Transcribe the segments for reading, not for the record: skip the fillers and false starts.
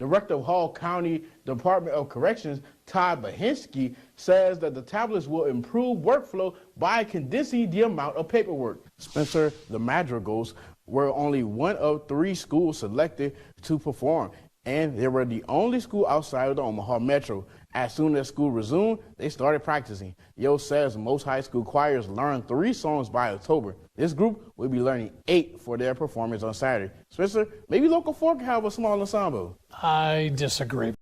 Director of Hall County Department of Corrections, Todd Bahinsky, says that the tablets will improve workflow by condensing the amount of paperwork. Spencer, the Madrigals were only one of 3 schools selected to perform, and they were the only school outside of the Omaha Metro. As soon as school resumed, they started practicing. Yo says most high school choirs learn 3 songs by October. This group will be learning 8 for their performance on Saturday. Spencer, maybe Local 4 can have a small ensemble. I disagree.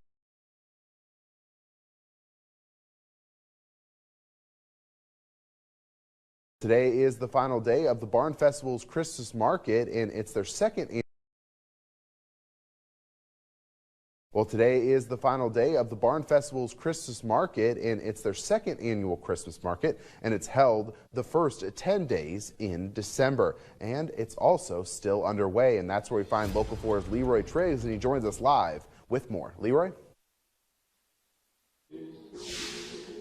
Today is the final day of the Barn Festival's Christmas Market, and it's their second. Well, today is the final day of the Barn Festival's Christmas Market, and it's their second annual Christmas Market, and it's held the first 10 days in December. And it's also still underway, and that's where we find Local 4's Leroy Triggs, and he joins us live with more. Leroy?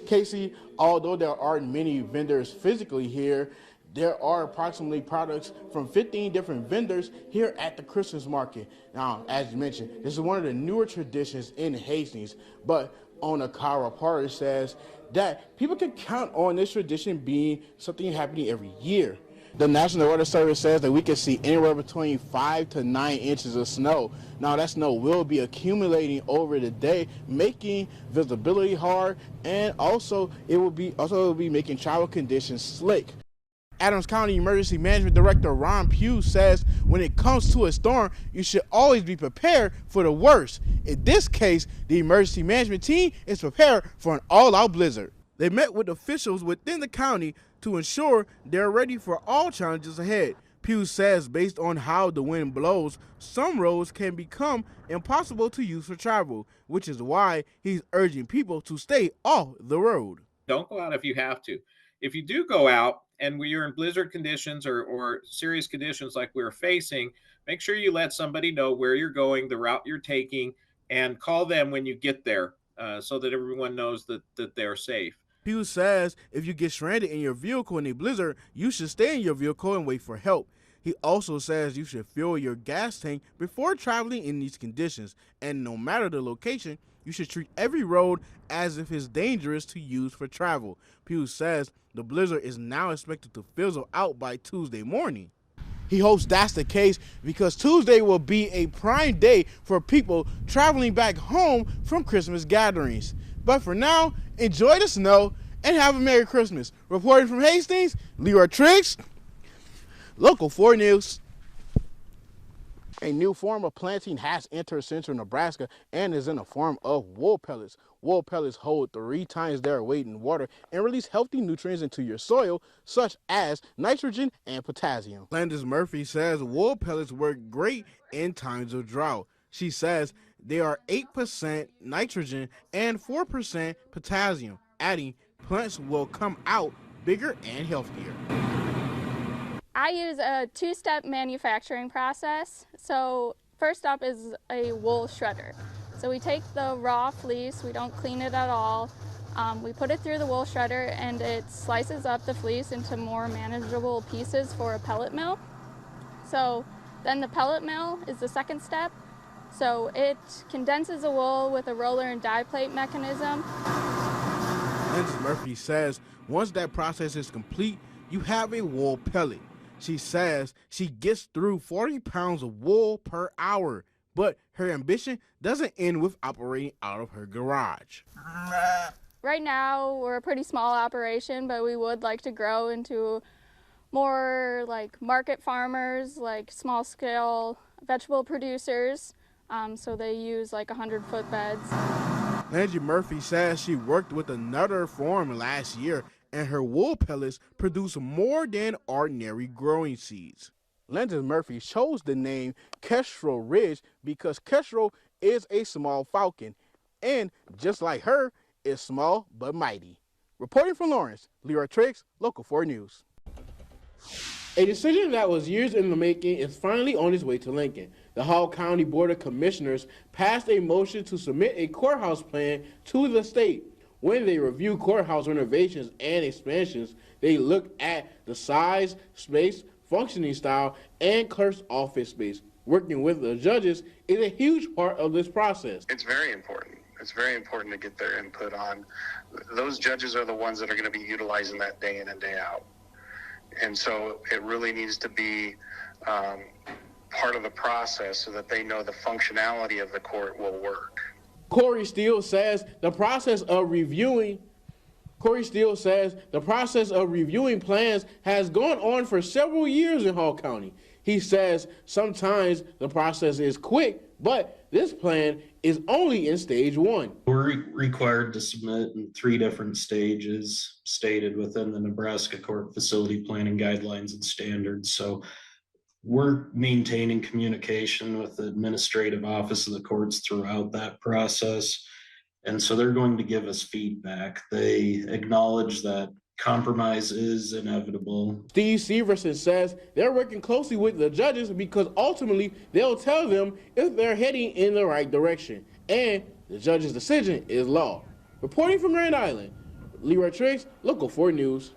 Casey, although there aren't many vendors physically here, there are approximately products from 15 different vendors here at the Christmas market. Now, as you mentioned, this is one of the newer traditions in Hastings, but owner Kara Parter says that people can count on this tradition being something happening every year. The National Weather Service says that we can see anywhere between 5 to 9 inches of snow. Now, that snow will be accumulating over the day, making visibility hard, and also it will be making travel conditions slick. Adams County Emergency Management Director Ron Pugh says when it comes to a storm, you should always be prepared for the worst. In this case, the emergency management team is prepared for an all-out blizzard. They met with officials within the county to ensure they're ready for all challenges ahead. Pugh says based on how the wind blows, some roads can become impossible to use for travel, which is why he's urging people to stay off the road. Don't go out if you have to. If you do go out and you're in blizzard conditions or serious conditions like we're facing, make sure you let somebody know where you're going, the route you're taking, and call them when you get there so that everyone knows that they're safe. Pugh says if you get stranded in your vehicle in a blizzard, you should stay in your vehicle and wait for help. He also says you should fill your gas tank before traveling in these conditions, and no matter the location, you should treat every road as if it's dangerous to use for travel. Pugh says the blizzard is now expected to fizzle out by Tuesday morning. He hopes that's the case because Tuesday will be a prime day for people traveling back home from Christmas gatherings. But for now, enjoy the snow and have a Merry Christmas. Reporting from Hastings, Leroy Triggs, Local 4 News. A new form of planting has entered central Nebraska and is in the form of wool pellets. Wool pellets hold 3 times their weight in water and release healthy nutrients into your soil, such as nitrogen and potassium. Landis Murphy says wool pellets work great in times of drought. She says they are 8% nitrogen and 4% potassium, adding plants will come out bigger and healthier. I use a 2-step manufacturing process. So first up is a wool shredder. So we take the raw fleece, we don't clean it at all. We put it through the wool shredder and it slices up the fleece into more manageable pieces for a pellet mill. So then the pellet mill is the second step. So it condenses the wool with a roller and die plate mechanism. Landis Murphy says once that process is complete, you have a wool pellet. She says she gets through 40 pounds of wool per hour, but her ambition doesn't end with operating out of her garage. Right now, we're a pretty small operation, but we would like to grow into more like market farmers, like small-scale vegetable producers, so they use like 100-foot beds. Angie Murphy says she worked with another farm last year and her wool pellets produce more than ordinary growing seeds. Landis Murphy chose the name Kestrel Ridge because Kestrel is a small falcon, and just like her, is small but mighty. Reporting from Lawrence, Leroy Triggs, Local 4 News. A decision that was years in the making is finally on its way to Lincoln. The Hall County Board of Commissioners passed a motion to submit a courthouse plan to the state. When they review courthouse renovations and expansions, they look at the size, space, functioning style, and clerk's office space. Working with the judges is a huge part of this process. It's very important. It's very important to get their input on. Those judges are the ones that are going to be utilizing that day in and day out. And so it really needs to be part of the process so that they know the functionality of the court will work. Corey Steele says the process of reviewing plans has gone on for several years in Hall County. He says sometimes the process is quick, but this plan is only in stage 1. We're required to submit in 3 different stages stated within the Nebraska Court Facility Planning Guidelines and Standards. So we're maintaining communication with the administrative office of the courts throughout that process. And so they're going to give us feedback. They acknowledge that compromise is inevitable. Steve Severson says they're working closely with the judges because ultimately they'll tell them if they're heading in the right direction. And the judge's decision is law. Reporting from Grand Island, Leroy Triggs, Local 4 News.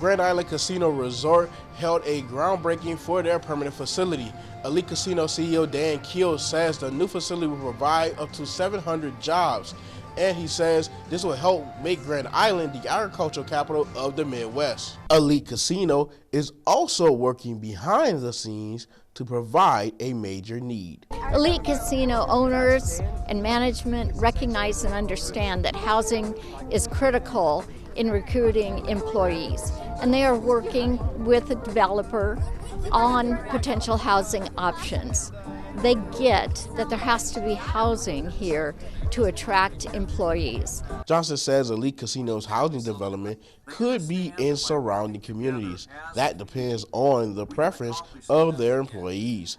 Grand Island Casino Resort held a groundbreaking for their permanent facility. Elite Casino CEO Dan Keel says the new facility will provide up to 700 jobs. And he says this will help make Grand Island the agricultural capital of the Midwest. Elite Casino is also working behind the scenes to provide a major need. Elite Casino owners and management recognize and understand that housing is critical in recruiting employees, and they are working with the developer on potential housing options. They get that there has to be housing here to attract employees. Johnson says Elite Casino's housing development could be in surrounding communities. That depends on the preference of their employees.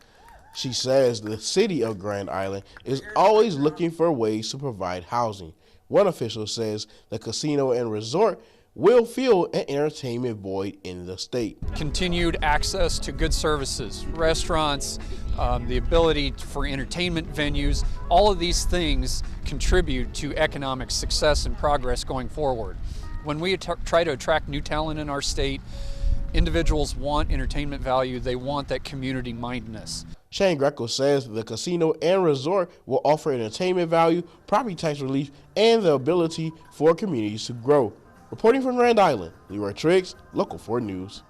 She says the city of Grand Island is always looking for ways to provide housing. One official says the casino and resort will fill an entertainment void in the state. Continued access to good services, restaurants, the ability for entertainment venues, all of these things contribute to economic success and progress going forward. When we try to attract new talent in our state, individuals want entertainment value, they want that community mindedness. Shane Greco says the casino and resort will offer entertainment value, property tax relief, and the ability for communities to grow. Reporting from Grand Island, Leroy Triggs, Local 4 News.